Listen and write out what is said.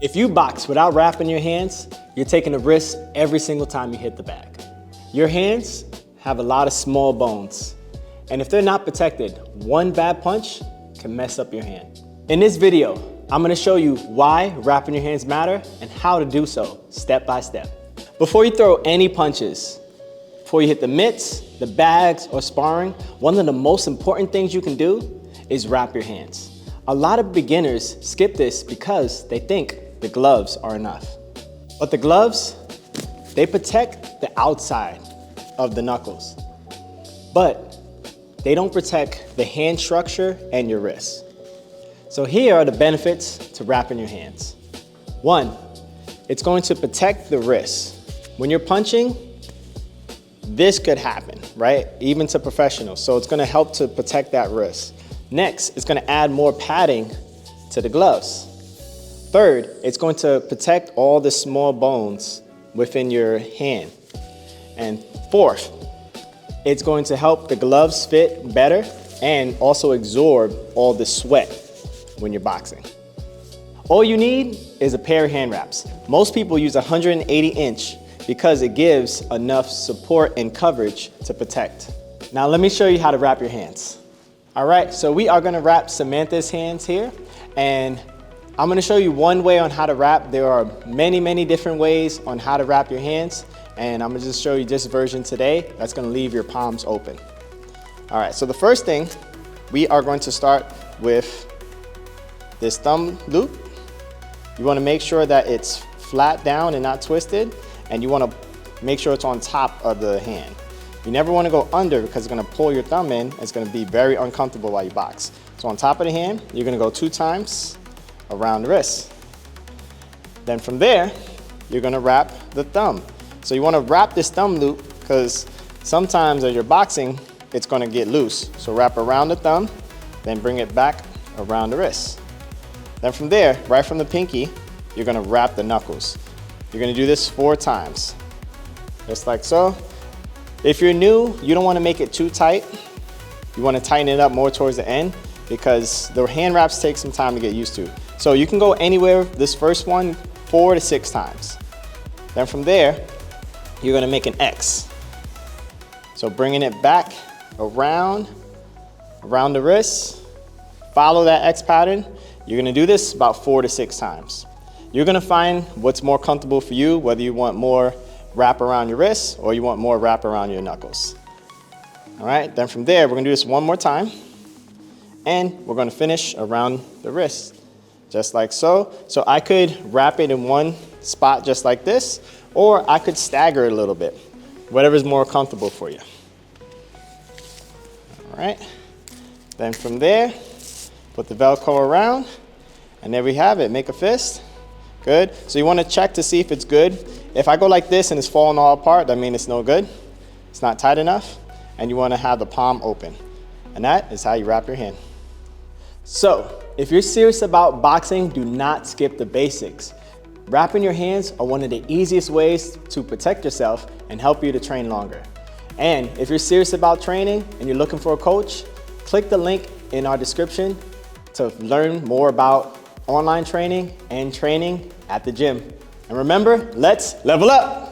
If you box without wrapping your hands, you're taking a risk every single time you hit the bag. Your hands have a lot of small bones, and if they're not protected, one bad punch can mess up your hand. In this video, I'm gonna show you why wrapping your hands matter and how to do so step by step. Before you throw any punches, before you hit the mitts, the bags, or sparring, one of the most important things you can do is wrap your hands. A lot of beginners skip this because they think the gloves are enough. But the gloves, they protect the outside of the knuckles, but they don't protect the hand structure and your wrists. So here are the benefits to wrapping your hands. One, it's going to protect the wrists. When you're punching, this could happen, right? Even to professionals. So it's gonna help to protect that wrist. Next, it's gonna add more padding to the gloves. Third, it's going to protect all the small bones within your hand. And fourth, it's going to help the gloves fit better and also absorb all the sweat when you're boxing. All you need is a pair of hand wraps. Most people use 180 inch because it gives enough support and coverage to protect. Now let me show you how to wrap your hands. All right, so we are gonna wrap Samantha's hands here, and I'm gonna show you one way on how to wrap. There are many, many different ways on how to wrap your hands, and I'm gonna just show you this version today that's gonna leave your palms open. All right, so the first thing, we are going to start with this thumb loop. You wanna make sure that it's flat down and not twisted, and you wanna make sure it's on top of the hand. You never wanna go under because it's gonna pull your thumb in. It's gonna be very uncomfortable while you box. So on top of the hand, you're gonna go 2 times around the wrist. Then from there, you're gonna wrap the thumb. So you wanna wrap this thumb loop because sometimes as you're boxing, it's gonna get loose. So wrap around the thumb, then bring it back around the wrist. Then from there, right from the pinky, you're gonna wrap the knuckles. You're gonna do this 4 times, just like so. If you're new, you don't wanna make it too tight. You wanna tighten it up more towards the end because the hand wraps take some time to get used to. So you can go anywhere, this first one, 4 to 6 times. Then from there, you're gonna make an X. So bringing it back around the wrist, follow that X pattern. You're gonna do this about 4 to 6 times. You're gonna find what's more comfortable for you, whether you want more wrap around your wrists or you want more wrap around your knuckles. All right, then from there, we're gonna do this one more time, and we're gonna finish around the wrist, just like so. So I could wrap it in one spot just like this, or I could stagger it a little bit, whatever's more comfortable for you. All right, then from there, put the Velcro around, and there we have it, make a fist. Good, so you wanna check to see if it's good. If I go like this and it's falling all apart, that means it's no good. It's not tight enough, and you wanna have the palm open. And that is how you wrap your hand. So, if you're serious about boxing, do not skip the basics. Wrapping your hands are one of the easiest ways to protect yourself and help you to train longer. And if you're serious about training and you're looking for a coach, click the link in our description to learn more about online training and training at the gym. And remember, let's level up!